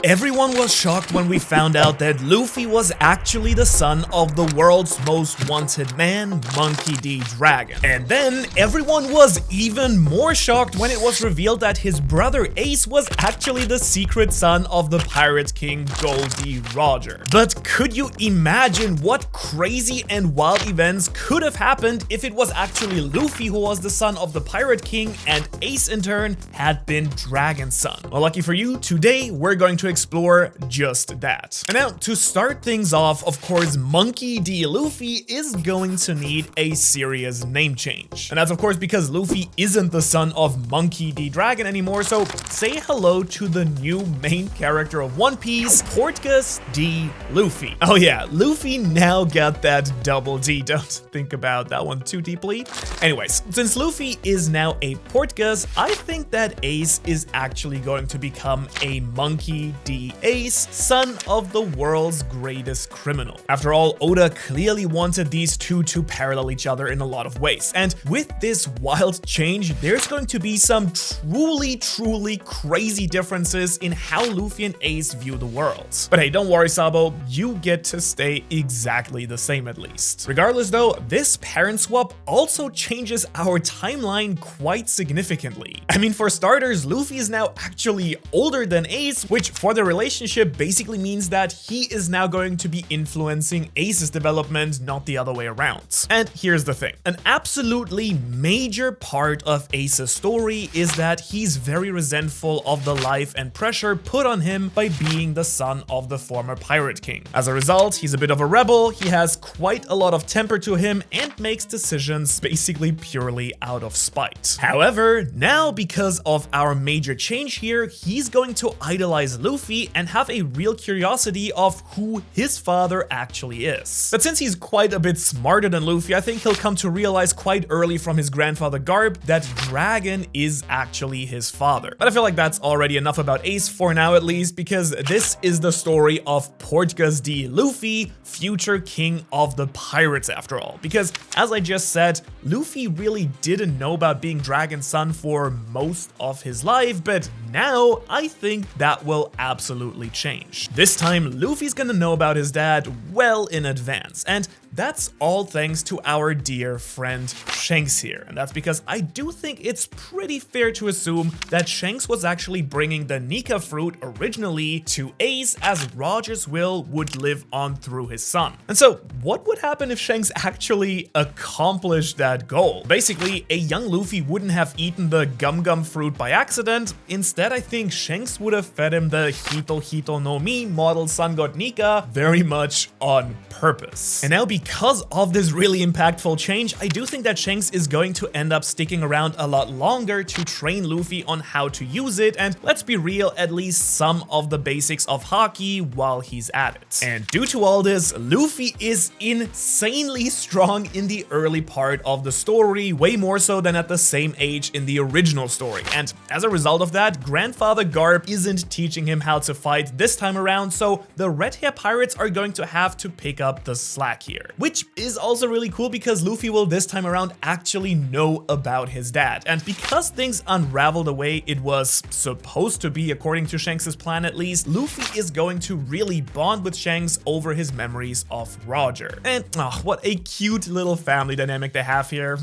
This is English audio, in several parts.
Everyone was shocked when we found out that Luffy was actually the son of the world's most wanted man, Monkey D. Dragon. And then everyone was even more shocked when it was revealed that his brother Ace was actually the secret son of the Pirate King Goldie Roger. But could you imagine what crazy and wild events could have happened if it was actually Luffy who was the son of the Pirate King and Ace in turn had been Dragon's son? Well, lucky for you, today we're going to explore just that. And now, to start things off, of course, Monkey D. Luffy is going to need a serious name change. And that's of course because Luffy isn't the son of Monkey D. Dragon anymore, so say hello to the new main character of One Piece, Portgas D. Luffy. Oh yeah, Luffy now got that double D, don't think about that one too deeply. Anyways, since Luffy is now a Portgas, I think that Ace is actually going to become a Monkey D. Ace, son of the world's greatest criminal. After all, Oda clearly wanted these two to parallel each other in a lot of ways, and with this wild change, there's going to be some truly crazy differences in how Luffy and Ace view the world. But hey, don't worry, Sabo, you get to stay exactly the same at least. Regardless though, this parent swap also changes our timeline quite significantly. I mean, for starters, Luffy is now actually older than Ace, which for the relationship basically means that he is now going to be influencing Ace's development, not the other way around. And here's the thing, an absolutely major part of Ace's story is that he's very resentful of the life and pressure put on him by being the son of the former Pirate King. As a result, he's a bit of a rebel, he has quite a lot of temper to him and makes decisions basically purely out of spite. However, now because of our major change here, he's going to idolize Luffy and have a real curiosity of who his father actually is. But since he's quite a bit smarter than Luffy, I think he'll come to realize quite early from his grandfather Garp that Dragon is actually his father. But I feel like that's already enough about Ace for now at least, because this is the story of Portgas D. Luffy, future king of the pirates after all. Because as I just said, Luffy really didn't know about being Dragon's son for most of his life, but now I think that will absolutely change. This time, Luffy's gonna know about his dad well in advance, and that's all thanks to our dear friend Shanks here. And that's because I do think it's pretty fair to assume that Shanks was actually bringing the Nika fruit originally to Ace, as Roger's will would live on through his son. And so what would happen if Shanks actually accomplished that goal? Basically, a young Luffy wouldn't have eaten the Gum Gum fruit by accident. Instead, I think Shanks would have fed him the Hito no Mi model Sun God Nika very much on purpose. And now because of this really impactful change, I do think that Shanks is going to end up sticking around a lot longer to train Luffy on how to use it, and let's be real, at least some of the basics of Haki while he's at it. And due to all this, Luffy is insanely strong in the early part of the story, way more so than at the same age in the original story. And as a result of that, Grandfather Garp isn't teaching him how to fight this time around, so the Red Hair Pirates are going to have to pick up the slack here. Which is also really cool because Luffy will this time around actually know about his dad. And because things unraveled the way it was supposed to be according to Shanks' plan at least, Luffy is going to really bond with Shanks over his memories of Roger. And oh, what a cute little family dynamic they have here.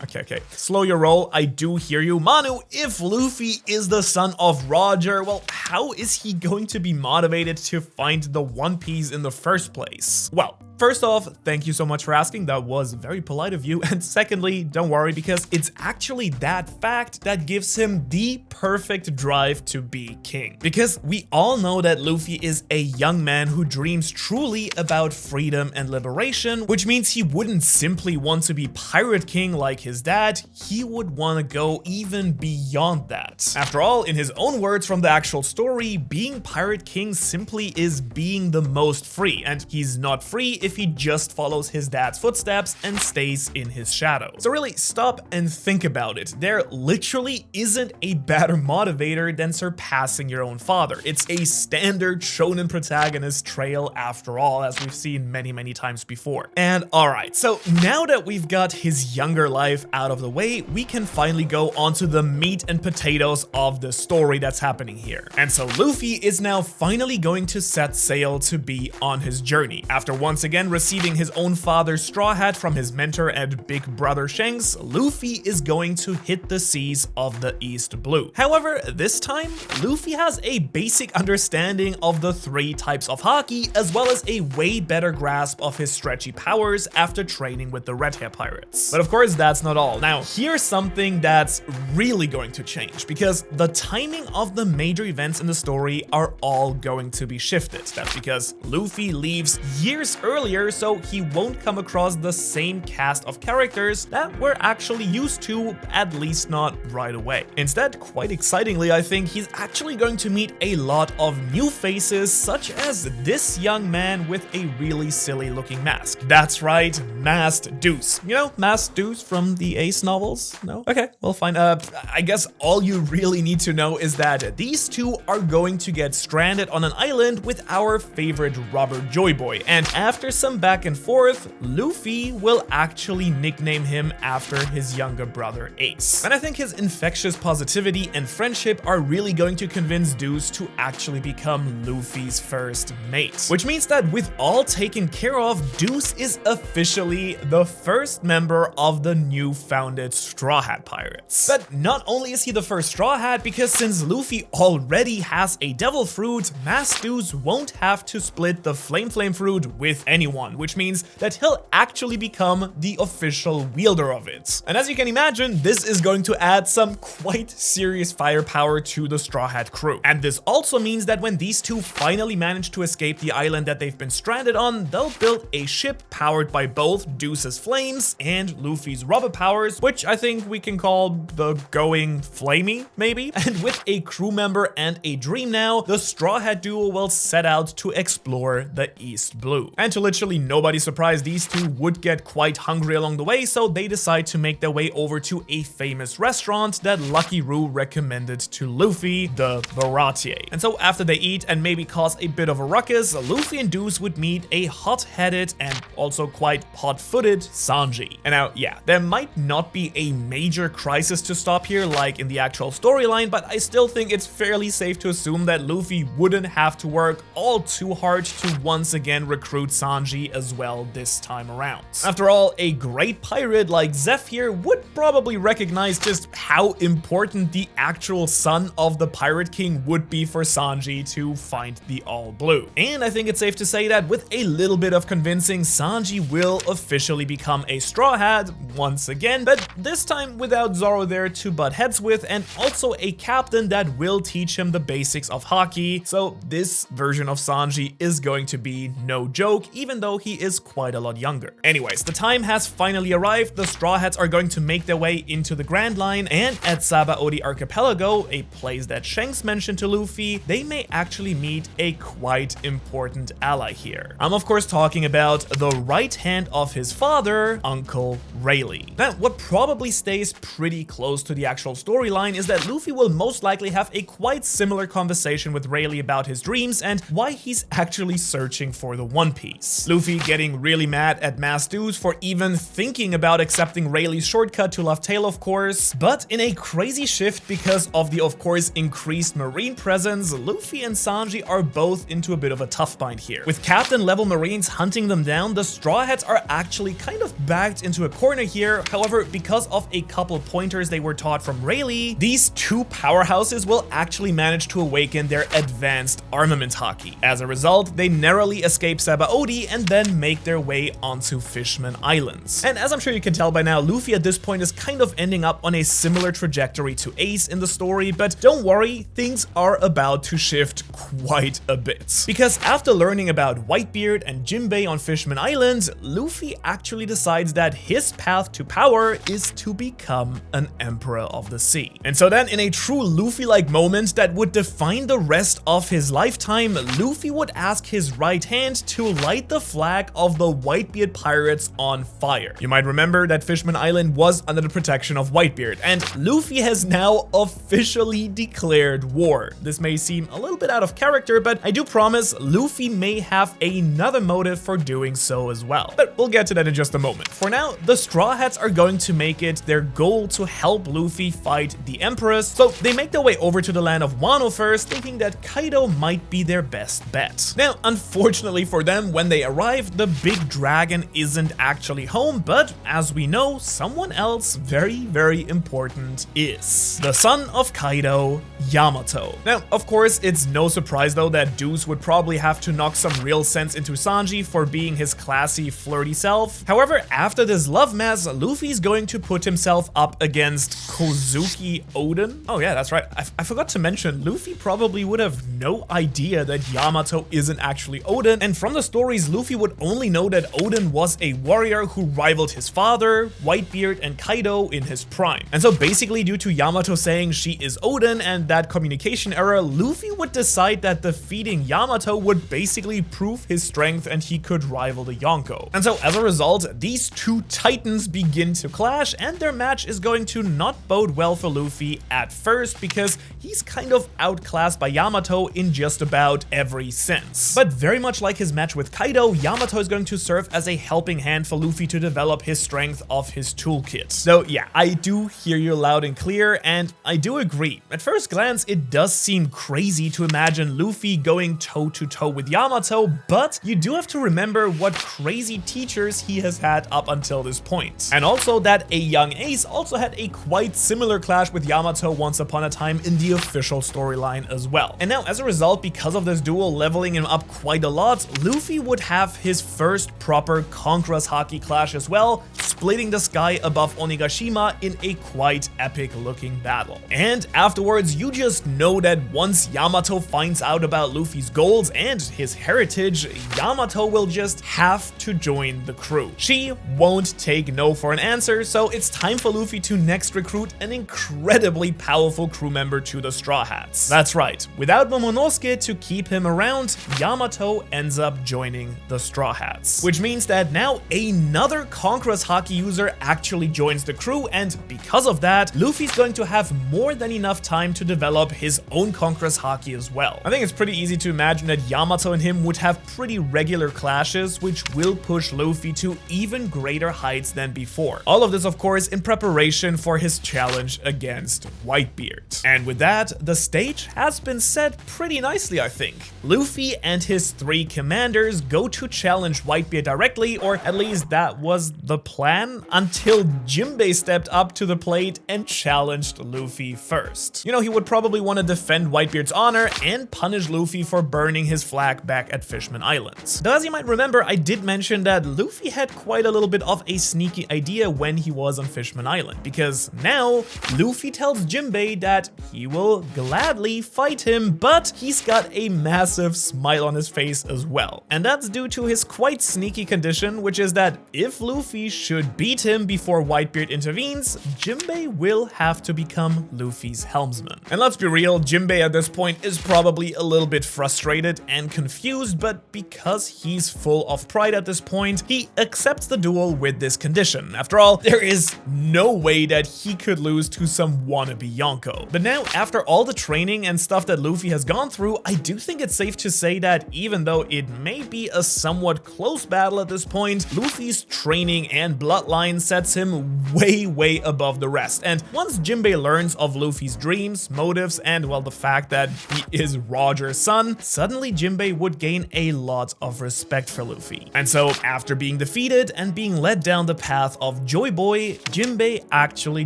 Okay. Slow your roll, I do hear you. Manu, if Luffy is the son of Roger, well, how is he going to be motivated to find the One Piece in the first place? Well, first off, thank you so much for asking, that was very polite of you. And secondly, don't worry, because it's actually that fact that gives him the perfect drive to be king. Because we all know that Luffy is a young man who dreams truly about freedom and liberation, which means he wouldn't simply want to be Pirate King like his dad, he would want to go even beyond that. After all, in his own words from the actual story, being Pirate King simply is being the most free, and he's not free if he just follows his dad's footsteps and stays in his shadow. So really, stop and think about it. There literally isn't a better motivator than surpassing your own father. It's a standard shonen protagonist trail after all, as we've seen many times before. And alright, so now that we've got his younger life out of the way, we can finally go onto the meat and potatoes of the story that's happening here. And so Luffy is now finally going to set sail to be on his journey. After once again receiving his own father's straw hat from his mentor and big brother Shanks, Luffy is going to hit the seas of the East Blue. However, this time, Luffy has a basic understanding of the 3 types of haki, as well as a way better grasp of his stretchy powers after training with the Red Hair Pirates. But of course, that's not all. Now, here's something that's really going to change, because the timing of the major events in the story are all going to be shifted. That's because Luffy leaves years earlier, so he won't come across the same cast of characters that we're actually used to, at least not right away. Instead, quite excitingly, I think he's actually going to meet a lot of new faces, such as this young man with a really silly looking mask. That's right, Masked Deuce. You know, Masked Deuce from the Ace novels? No? Okay, well fine. I guess all you really need to know is that these two are going to get stranded on an island with our favorite robber Joy Boy, and after some back and forth, Luffy will actually nickname him after his younger brother Ace. And I think his infectious positivity and friendship are really going to convince Deuce to actually become Luffy's first mate. Which means that with all taken care of, Deuce is officially the first member of the new founded Straw Hat Pirates. But not only is he the first Straw Hat, because since Luffy already has a Devil Fruit, Masked Deuce won't have to split the Flame Fruit with anyone, which means that he'll actually become the official wielder of it. And as you can imagine, this is going to add some quite serious firepower to the Straw Hat crew. And this also means that when these two finally manage to escape the island that they've been stranded on, they'll build a ship powered by both Deuce's flames and Luffy's rubber powers, which I think we can call the Going Flamey, maybe? And with a crew member and a dream now, the Straw Hat duo will set out to explore the East Blue. And to literally nobody's surprise, these two would get quite hungry along the way, so they decide to make their way over to a famous restaurant that Lucky Roo recommended to Luffy, the Baratier. And so after they eat and maybe cause a bit of a ruckus, Luffy and Deuce would meet a hot-headed and also quite hot-footed Sanji. And now, yeah, there might not be a major crisis to stop here like in the actual storyline, but I still think it's fairly safe to assume that Luffy wouldn't have to work all too hard to once again recruit Sanji as well this time around. After all, a great pirate like Zeph here would probably recognize just how important the actual son of the Pirate King would be for Sanji to find the All Blue. And I think it's safe to say that with a little bit of convincing, Sanji will officially become a Straw Hat once again, but this time without Zoro there to butt heads with, and also a captain that will teach him the basics of haki. So this version of Sanji is going to be no joke, even though he is quite a lot younger. Anyways, the time has finally arrived. The Straw Hats are going to make their way into the Grand Line, and at Sabaody Archipelago, a place that Shanks mentioned to Luffy, they may actually meet a quite important ally here. I'm of course talking about the right hand of his father, Uncle Rayleigh. Now, what probably stays pretty close to the actual storyline is that Luffy will most likely have a quite similar conversation with Rayleigh about his dreams and why he's actually searching for the One Piece. Luffy getting really mad at Masked Deuce for even thinking about accepting Rayleigh's shortcut to Laugh Tale, of course, but in a crazy shift because of the, of course, increased marine presence, Luffy and Sanji are both into a bit of a tough bind here. With captain level marines hunting them down, the Straw Hats are actually kind of backed into a corner here. However, because of a couple pointers they were taught from Rayleigh, these two powerhouses will actually manage to awaken their advanced armament haki. As a result, they narrowly escape Sabaody and then make their way onto Fishman Islands. And as I'm sure you can tell by now, Luffy at this point is kind of ending up on a similar trajectory to Ace in the story, but don't worry, things are about to shift quite a bit. Because after learning about Whitebeard and Jinbei on Fishman Island, Luffy actually decides that his path to power is to become an Emperor of the Sea. And so then, in a true Luffy-like moment that would define the rest of his lifetime, Luffy would ask his right hand to light the flag of the Whitebeard pirates on fire. You might remember that Fishman Island was under the protection of Whitebeard, and Luffy has now officially declared war. This may seem a little bit out of character, but I do promise Luffy may have another motive for doing so as well. But we'll get to that in just a moment. For now, the Straw Hats are going to make it their goal to help Luffy fight the Emperors, so they make their way over to the land of Wano first, thinking that Kaido might be their best bet. Now, unfortunately for them, when they arrive, the big dragon isn't actually home, but as we know, someone else very important is. The son of Kaido, Yamato. Now, of course, it's no surprise though that Deuce would probably have to knock some real sense into Sanji for being his classy, flirty self. However, after this love mess, Luffy's going to put himself up against Kozuki Oden. Oh yeah, that's right. I forgot to mention, Luffy probably would have no idea that Yamato isn't actually Oden, and from the stories, Luffy would only know that Oden was a warrior who rivaled his father, Whitebeard, and Kaido in his prime. And so basically, due to Yamato saying she is Oden and that communication error, Luffy would decide that defeating Yamato would basically prove his strength and he could rival the Yonko. And so as a result, these two titans begin to clash, and their match is going to not bode well for Luffy at first because he's kind of outclassed by Yamato in just about every sense. But very much like his match with Kaido, Yamato is going to serve as a helping hand for Luffy to develop his strength of his toolkit. So yeah, I do hear you loud and clear, and I do agree. At first glance, it does seem crazy to imagine Luffy going toe-to-toe with Yamato, but you do have to remember what crazy teachers he has had up until this point. And also that a young Ace also had a quite similar clash with Yamato once upon a time in the official storyline as well. And now as a result, because of this duel leveling him up quite a lot, Luffy would have his first proper Conqueror's Haki clash as well, splitting the sky above Onigashima in a quite epic looking battle. And afterwards, you just know that once Yamato finds out about Luffy's goals and his heritage, Yamato will just have to join the crew. She won't take no for an answer, so it's time for Luffy to next recruit an incredibly powerful crew member to the Straw Hats. That's right, without Momonosuke to keep him around, Yamato ends up joining the Straw Hats. Which means that now another Conqueror's Haki user actually joins the crew, and because of that, Luffy's going to have more than enough time to develop his own Conqueror's Haki as well. I think it's pretty easy to imagine that Yamato and him would have pretty regular clashes, which will push Luffy to even greater heights than before. All of this, of course, in preparation for his challenge against Whitebeard. And with that, the stage has been set pretty nicely, I think. Luffy and his three commanders go to challenge Whitebeard directly, or at least that was the plan, until Jinbei stepped up to the plate and challenged Luffy first. You know, he would probably want to defend Whitebeard's honor and punish Luffy for burning his flag back at Fishman Island. Though as you might remember, I did mention that Luffy had quite a little bit of a sneaky idea when he was on Fishman Island, because now Luffy tells Jinbei that he will gladly fight him, but he's got a massive smile on his face as well. And that's due to his quite sneaky condition, which is that if Luffy should beat him before Whitebeard intervenes, Jinbei will have to become Luffy's helmsman. And let's be real, Jinbei at this point is probably a little bit frustrated and confused, but because he's full of pride at this point, he accepts the duel with this condition. After all, there is no way that he could lose to some wannabe Yonko. But now, after all the training and stuff that Luffy has gone through, I do think it's safe to say that even though it may be a somewhat close battle at this point, Luffy's training and bloodline sets him way above the rest. And once Jinbei learns of Luffy's dreams, motives, and well, the fact that he is Roger's son, suddenly Jinbei would gain a lot of respect for Luffy. And so after being defeated and being led down the path of Joy Boy, Jinbei actually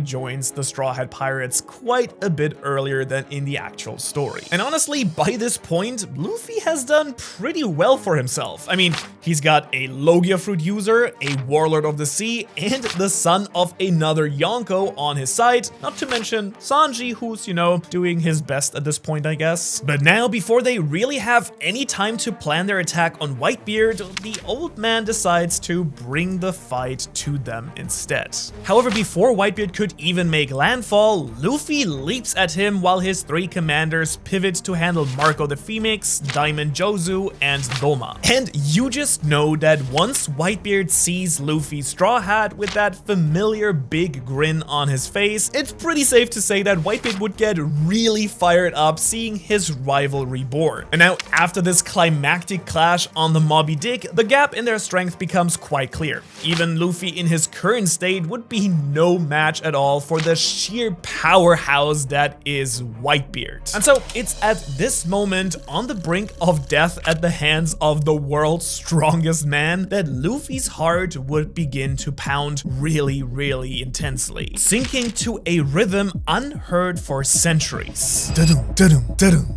joins the Straw Hat Pirates quite a bit earlier than in the actual story. And honestly, by this point, Luffy has done pretty well for himself. I mean, he's got a Logia fruit user, a Warlord of the Sea, and the son of another Yonko on his side, not to mention Sanji, who's, you know, doing his best at this point, I guess. But now, before they really have any time to plan their attack on Whitebeard, the old man decides to bring the fight to them instead. However, before Whitebeard could even make landfall, Luffy leaps at him while his three commanders pivot to handle Marco the Phoenix, Diamond Jozu, and Doma. And you just Just know that once Whitebeard sees Luffy's straw hat with that familiar big grin on his face, it's pretty safe to say that Whitebeard would get really fired up seeing his rival reborn. And now, after this climactic clash on the Moby Dick, the gap in their strength becomes quite clear. Even Luffy in his current state would be no match at all for the sheer powerhouse that is Whitebeard. And so it's at this moment, on the brink of death at the hands of the world's strongest man, that Luffy's heart would begin to pound really intensely, sinking to a rhythm unheard for centuries.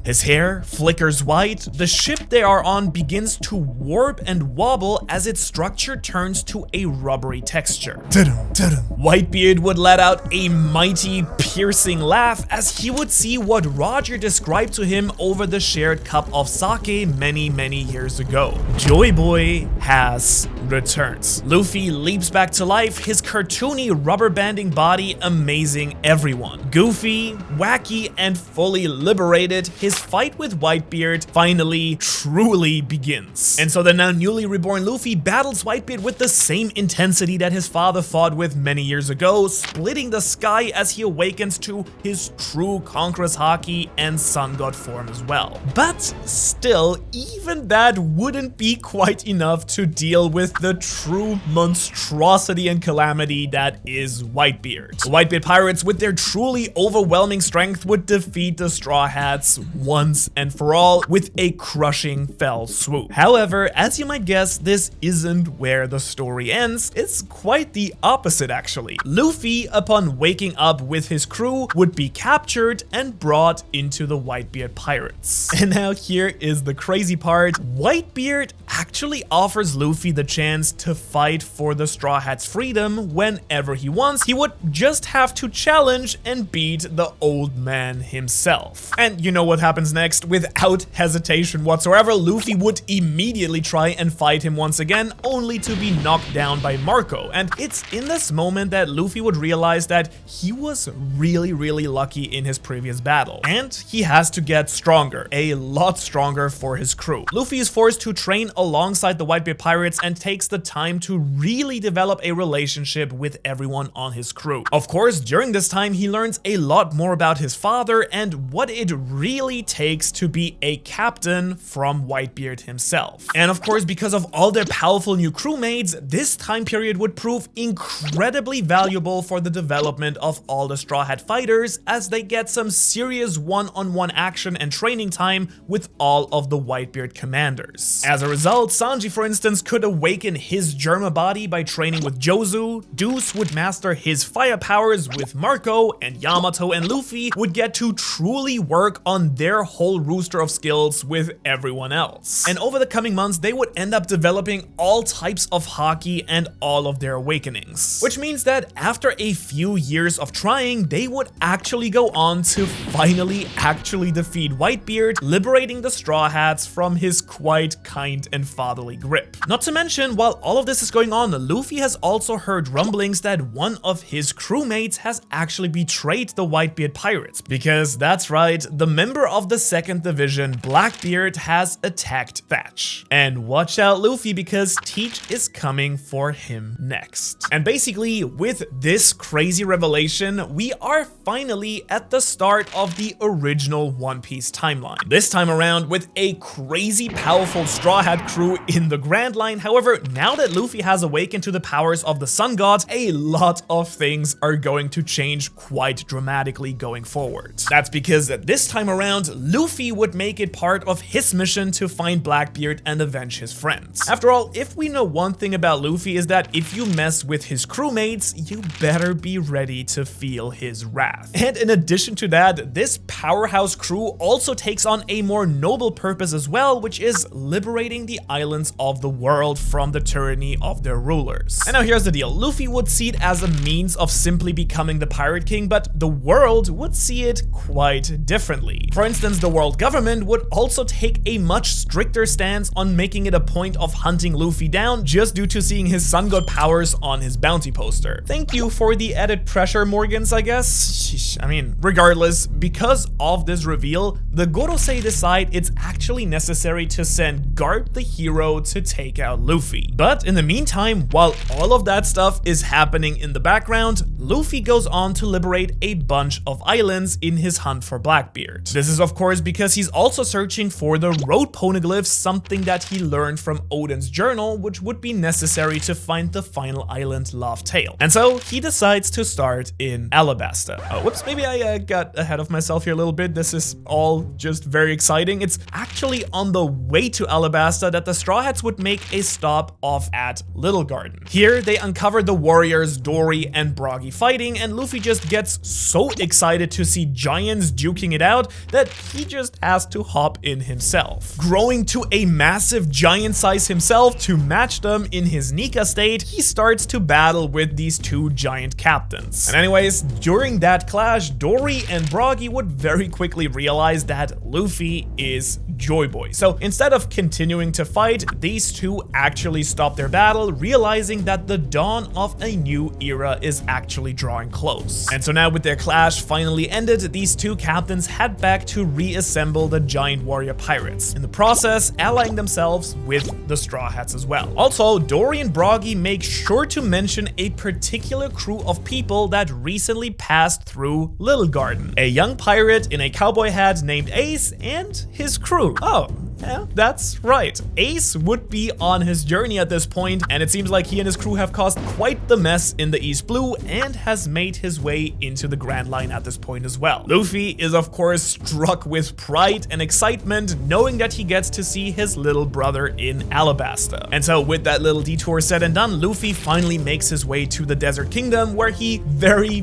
His hair flickers white, the ship they are on begins to warp and wobble as its structure turns to a rubbery texture. Whitebeard would let out a mighty, piercing laugh as he would see what Roger described to him over the shared cup of sake many years ago. Joy Boy has returned. Luffy leaps back to life, his cartoony rubber banding body amazing everyone. Goofy, wacky, and fully liberated, his fight with Whitebeard finally truly begins. And so the now newly reborn Luffy battles Whitebeard with the same intensity that his father fought with many years ago, splitting the sky as he awakens to his true conqueror's haki and sun god form as well. But still, even that wouldn't be quite enough to deal with the true monstrosity and calamity that is Whitebeard. The Whitebeard pirates, with their truly overwhelming strength, would defeat the Straw Hats once and for all with a crushing fell swoop. However, as you might guess, this isn't where the story ends. It's quite the opposite actually. Luffy, upon waking up with his crew, would be captured and brought into the Whitebeard pirates. And now here is the crazy part. Whitebeard actually offers Luffy the chance to fight for the Straw Hats' freedom whenever he wants. He would just have to challenge and beat the old man himself. And you know what happens next? Without hesitation whatsoever, Luffy would immediately try and fight him once again, only to be knocked down by Marco. And it's in this moment that Luffy would realize that he was really lucky in his previous battle. And he has to get stronger, a lot stronger for his crew. Luffy is forced to train alongside the Whitebeard pirates and takes the time to really develop a relationship with everyone on his crew. Of course, during this time, he learns a lot more about his father and what it really takes to be a captain from Whitebeard himself. And of course, because of all their powerful new crewmates, this time period would prove incredibly valuable for the development of all the Straw Hat fighters, as they get some serious one-on-one action and training time with all of the Whitebeard commanders. As a result, Sanji, for instance, could awaken his Germa body by training with Jozu, Deuce would master his fire powers with Marco, and Yamato and Luffy would get to truly work on their whole rooster of skills with everyone else. And over the coming months, they would end up developing all types of haki and all of their awakenings. Which means that after a few years of trying, they would actually go on to finally actually defeat Whitebeard, liberating the Straw Hats from his quite kind and fatherly grip. Not to mention, while all of this is going on, Luffy has also heard rumblings that one of his crewmates has actually betrayed the Whitebeard pirates. Because that's right, the member of the 2nd Division, Blackbeard, has attacked Thatch. And watch out, Luffy, because Teach is coming for him next. And basically, with this crazy revelation, we are finally at the start of the original One Piece timeline. This time around with a crazy powerful Straw Hat crew in the Grand Line. However, now that Luffy has awakened to the powers of the Sun God, a lot of things are going to change quite dramatically going forward. That's because this time around, Luffy would make it part of his mission to find Blackbeard and avenge his friends. After all, if we know one thing about Luffy, is that if you mess with his crewmates, you better be ready to feel his wrath. And in addition to that, this powerhouse crew also takes on a more noble purpose as well, which is liberating the islands of the world from the tyranny of their rulers. And now here's the deal. Luffy would see it as a means of simply becoming the Pirate King, but the world would see it quite differently. For instance, the world government would also take a much stricter stance on making it a point of hunting Luffy down just due to seeing his Sun God powers on his bounty poster. Thank you for the added pressure, Morgans, I guess. Sheesh. I mean, regardless, because of this reveal, the Gorosei decide it's actually necessary to send Garp the hero to take out Luffy. But in the meantime, while all of that stuff is happening in the background, Luffy goes on to liberate a bunch of islands in his hunt for Blackbeard. This is of course because he's also searching for the road poneglyphs, something that he learned from Odin's journal, which would be necessary to find the final island, Laugh Tale. And so he decides to start in Alabasta. Oh, whoops, maybe I got ahead of myself here a little bit. This is all just very exciting. It's actually on the way to Alabasta that the Straw Hats would make a stop off at Little Garden. Here they uncover the warriors Dory and Broggy fighting, and Luffy just gets so excited to see giants duking it out that he just has to hop in himself. Growing to a massive giant size himself to match them in his Nika state, he starts to battle with these two giant captains. And anyways, during that clash, Dory and Broggy would very quickly realize that Luffy is Joy Boy. So instead of continuing to fight, these two actually stop their battle, realizing that the dawn of a new era is actually drawing close. And so now with their clash finally ended, these two captains head back to reassemble the giant warrior pirates, in the process allying themselves with the Straw Hats as well. Also, Dory and Broggy make sure to mention a particular crew of people that recently passed through Little Garden. A young pirate in a cowboy hat named Ace and his crew. Oh, yeah, that's right. Ace would be on his journey at this point, and it seems like he and his crew have caused quite the mess in the East Blue and has made his way into the Grand Line at this point as well. Luffy is of course struck with pride and excitement knowing that he gets to see his little brother in Alabasta. And so with that little detour said and done, Luffy finally makes his way to the Desert Kingdom, where he very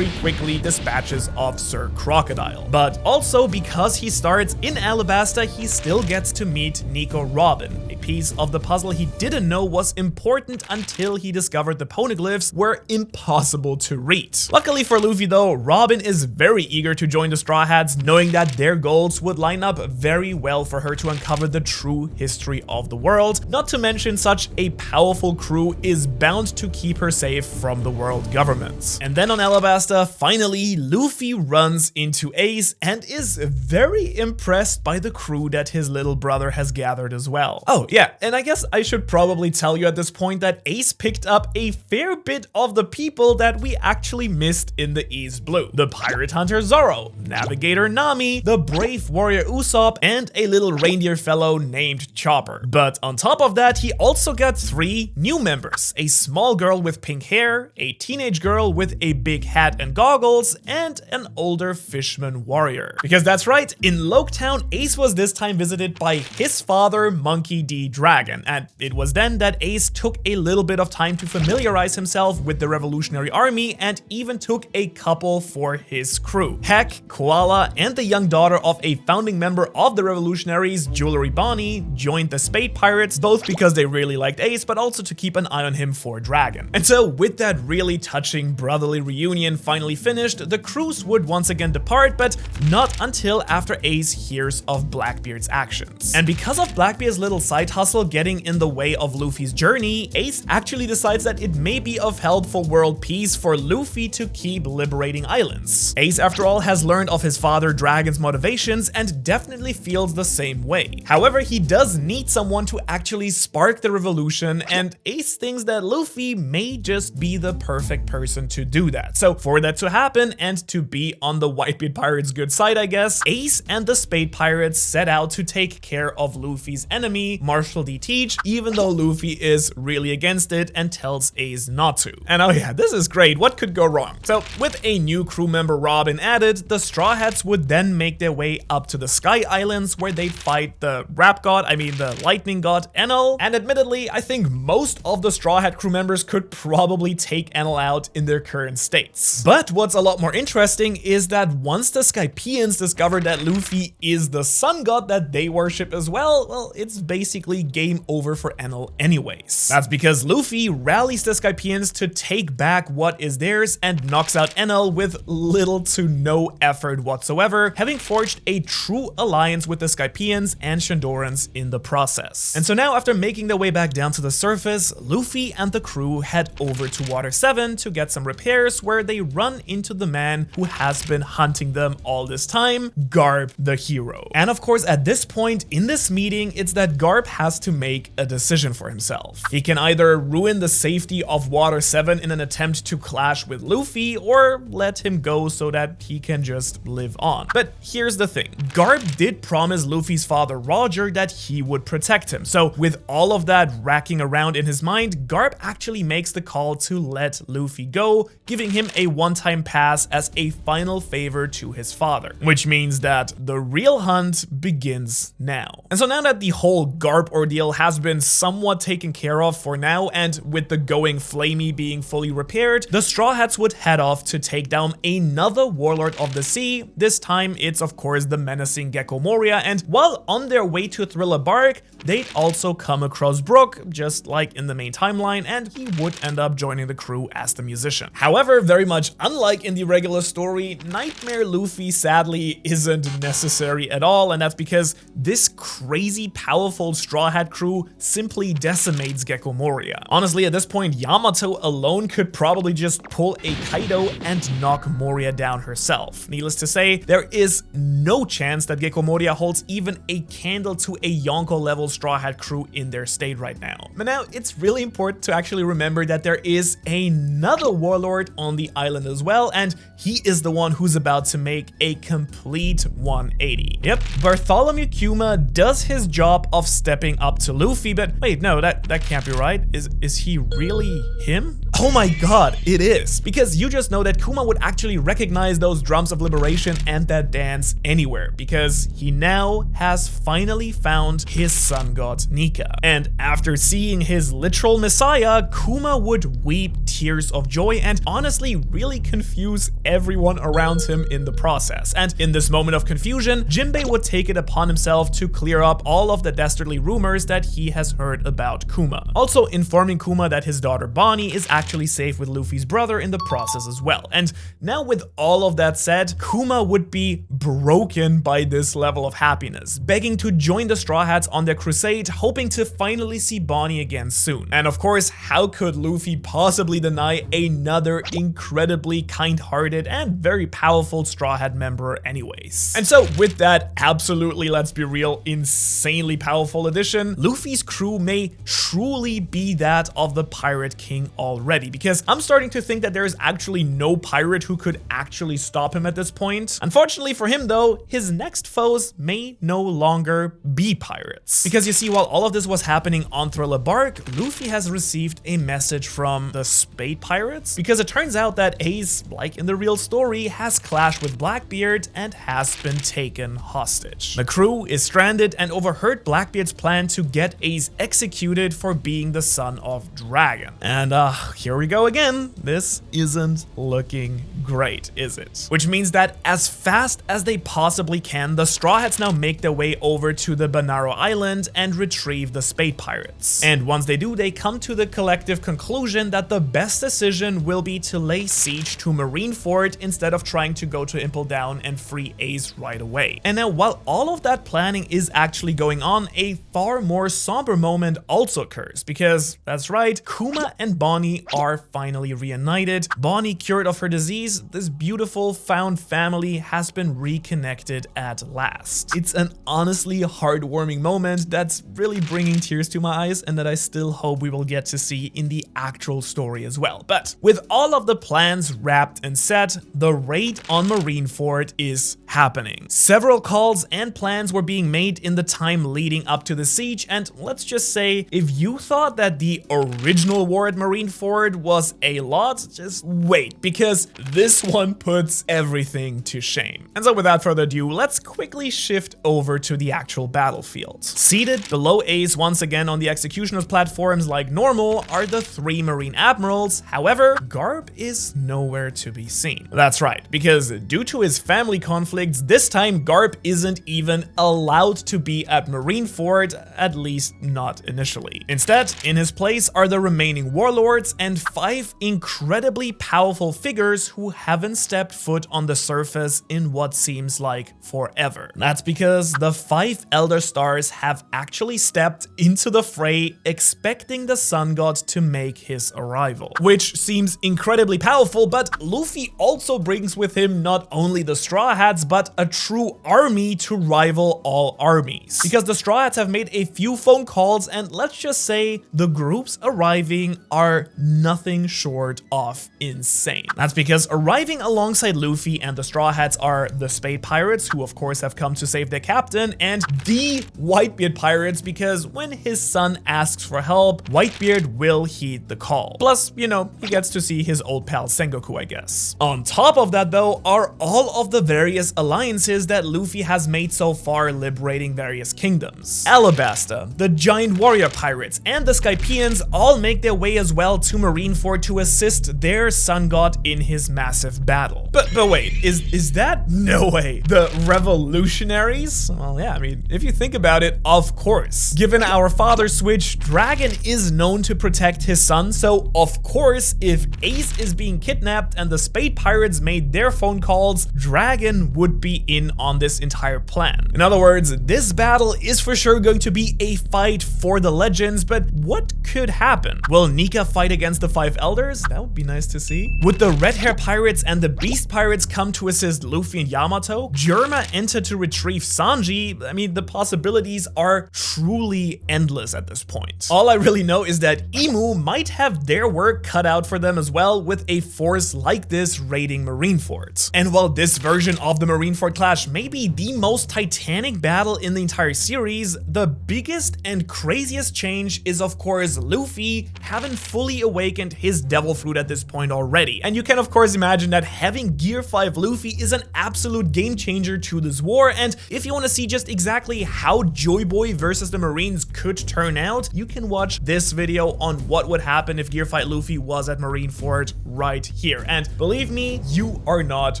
quickly dispatches of Sir Crocodile. But also because he starts in Alabasta, he still gets to meet Nico Robin, a piece of the puzzle he didn't know was important until he discovered the poneglyphs were impossible to read. Luckily for Luffy though, Robin is very eager to join the Straw Hats, knowing that their goals would line up very well for her to uncover the true history of the world. Not to mention, such a powerful crew is bound to keep her safe from the world governments. And then on Alabasta, finally, Luffy runs into Ace and is very impressed by the crew that his little brother has gathered as well. Oh yeah, and I guess I should probably tell you at this point that Ace picked up a fair bit of the people that we actually missed in the East Blue. The pirate hunter Zoro, navigator Nami, the brave warrior Usopp, and a little reindeer fellow named Chopper. But on top of that, he also got 3 new members: a small girl with pink hair, a teenage girl with a big hat and goggles, and an older fisherman warrior. Because that's right, in Loketown, Ace was this time visited by his father, Monkey D. Dragon, and it was then that Ace took a little bit of time to familiarize himself with the Revolutionary Army and even took a couple for his crew. Heck, Koala and the young daughter of a founding member of the Revolutionaries, Jewelry Bonnie, joined the Spade Pirates, both because they really liked Ace, but also to keep an eye on him for Dragon. And so with that really touching brotherly reunion finally finished, the crews would once again depart, but not until after Ace hears of Blackbeard's actions. And because of Blackbeard's little side hustle getting in the way of Luffy's journey, Ace actually decides that it may be of help for world peace for Luffy to keep liberating islands. Ace, after all, has learned of his father Dragon's motivations and definitely feels the same way. However, he does need someone to actually spark the revolution, and Ace thinks that Luffy may just be the perfect person to do that. So for that to happen and to be on the Whitebeard Pirates' good side, I guess, Ace and the Spade Pirates set out to take care of Luffy's enemy, Marshal D. Teach, even though Luffy is really against it and tells Ace not to. And oh yeah, this is great, what could go wrong? So with a new crew member Robin added, the Straw Hats would then make their way up to the Sky Islands, where they'd fight the the lightning god Enel. And admittedly, I think most of the Straw Hat crew members could probably take Enel out in their current states. But what's a lot more interesting is that once the Skypians discovered that Luffy is the sun god that they worship as well, it's basically game over for Enel anyways. That's because Luffy rallies the Skypians to take back what is theirs and knocks out Enel with little to no effort whatsoever, having forged a true alliance with the Skypians and Shandorans in the process. And so now, after making their way back down to the surface, Luffy and the crew head over to Water 7 to get some repairs, where they run into the man who has been hunting them all this time, Garp the hero. And of course, at this this point in this meeting, it's that Garp has to make a decision for himself. He can either ruin the safety of Water 7 in an attempt to clash with Luffy, or let him go so that he can just live on. But here's the thing, Garp did promise Luffy's father Roger that he would protect him. So with all of that racking around in his mind, Garp actually makes the call to let Luffy go, giving him a one-time pass as a final favor to his father. Which means that the real hunt begins now. And so now that the whole Garp ordeal has been somewhat taken care of for now, and with the going Flamey being fully repaired, the Straw Hats would head off to take down another warlord of the sea. This time it's of course the menacing Gecko Moria, and while on their way to Thriller Bark, they'd also come across Brook, just like in the main timeline, and he would end up joining the crew as the musician. However, very much unlike in the regular story, Nightmare Luffy sadly isn't necessary at all, and that's because this crazy powerful Straw Hat crew simply decimates Gecko Moria. Honestly, at this point, Yamato alone could probably just pull a Kaido and knock Moria down herself. Needless to say, there is no chance that Gecko Moria holds even a candle to a Yonko level Straw Hat crew in their state right now. But now it's really important to actually remember that there is another warlord on the island as well, and he is the one who's about to make a complete 180. Yep, Bartholomew Kuma does his job of stepping up to Luffy, but wait, no, that can't be right. Is he really him? Oh my god, it is! Because you just know that Kuma would actually recognize those drums of liberation and that dance anywhere, because he now has finally found his sun god Nika. And after seeing his literal messiah, Kuma would weep tears of joy and honestly really confuse everyone around him in the process. And in this moment of confusion, Jinbei would take it upon himself to clear up all of the dastardly rumors that he has heard about Kuma. Also informing Kuma that his daughter Bonnie is actually safe with Luffy's brother in the process as well. And now with all of that said, Kuma would be broken by this level of happiness, begging to join the Straw Hats on their crusade, hoping to finally see Bonnie again soon. And of course, how could Luffy possibly deny another incredibly kind-hearted and very powerful Straw Hat member anyways? And so with that absolutely, let's be real, insanely powerful addition, Luffy's crew may truly be that of the Pirate King already, because I'm starting to think that there is actually no pirate who could actually stop him at this point. Unfortunately for him though, his next foes may no longer be pirates. Because you see, while all of this was happening on Thriller Bark, Luffy has received a message from the Spade Pirates, because it turns out that Ace, like in the real story, has clashed with Blackbeard and has been taken hostage. The crew is stranded and overheard Blackbeard's plan to get Ace executed for being the son of Dragon. And here we go again. This isn't looking great, is it? Which means that as fast as they possibly can, the Straw Hats now make their way over to the Banaro Island and retrieve the Spade Pirates. And once they do, they come to the collective conclusion that the best decision will be to lay siege to Marineford instead of trying to go to Impel Down and free Ace right away. And now, while all of that planning is actually going on, a far more somber moment also occurs, because that's right, Kuma and Bonnie are finally reunited. Bonnie cured of her disease, this beautiful found family has been reconnected at last. It's an honestly heartwarming moment that's really bringing tears to my eyes, and that I still hope we will get to see in the actual story as well. But with all of the plans wrapped and set, the raid on Marineford is happening. Several calls and plans were being made in the time leading up to the siege, and let's just say, if you thought that the original war at Marineford was a lot, just wait, because this one puts everything to shame. And so without further ado, let's quickly shift over to the actual battlefield. Seated below Ace once again on the executioner's platforms like normal are the 3 Marine Admirals. However, Garp is nowhere to be seen. That's right, because due to his family conflicts, this time Garp isn't even allowed to be at Marineford, at least not initially. Instead, in his place are the remaining warlords and 5 incredibly powerful figures who haven't stepped foot on the surface in what seems like forever. That's because the 5 Elder Stars have actually stepped into the fray, expecting the Sun God to make his arrival. Which seems incredibly powerful, but Luffy also brings with him not only the Straw Hats, but a true army to rival all armies. Because the Straw Hats have made a few phone calls, and let's just say the groups arriving are nothing short of insane. That's because arriving alongside Luffy and the Straw Hats are the Spade Pirates, who of course have come to save their captain, and the Whitebeard Pirates, because when his son asks for help, Whitebeard will heed the call. Plus, you know, he gets to see his old pal Sengoku, I guess. On top of that though, are all of the various alliances that Luffy has made so far, liberating various kingdoms. Alabasta, the Giant Warrior Pirates, and the Skypians all make their way as well to Marineford to assist their Sun God in his massive battle. But wait, is that? No way. The Revolutionaries? Well, yeah, I mean, if you think about it, of course. Given our father switch, Dragon is known to protect his son, so of course, if Ace is being kidnapped and the Spade Pirates made their phone calls, Dragon would be in on this entire plan. In other words, this battle is for sure going to be a fight for the legends, but what could happen? Will Nika fight against the 5 Elders? That would be nice to see. Would the Red Hair Pirates and the Beast Pirates come to assist Luffy and Yamato? Germa enter to retrieve Sanji? I mean, the possibilities are truly endless at this point. All I really know is that Imu might have their work cut out for them as well, with a force like this raiding Marineford. And while this version of the Marineford clash may be the most titanic battle in the entire series, the biggest and craziest change is of course Luffy having fully awakened his devil fruit at this point already. And you can of course imagine that having Gear 5 Luffy is an absolute game changer to this war, and if you want to see just exactly how Joy Boy versus the Marines could turn out, you can watch this video on what would happen if Gear 5 Luffy was at Marineford right here. And believe me, you are not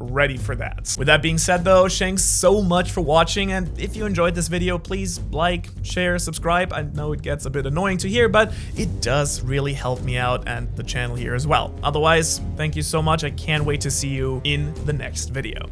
ready for that. With that being said though, thanks so much for watching, and if you enjoyed this video, please like, share, subscribe. I know it gets a bit annoying to hear, but it does really help me out and the channel here as well. Otherwise, thank you so much. I can't wait to see you in the next video.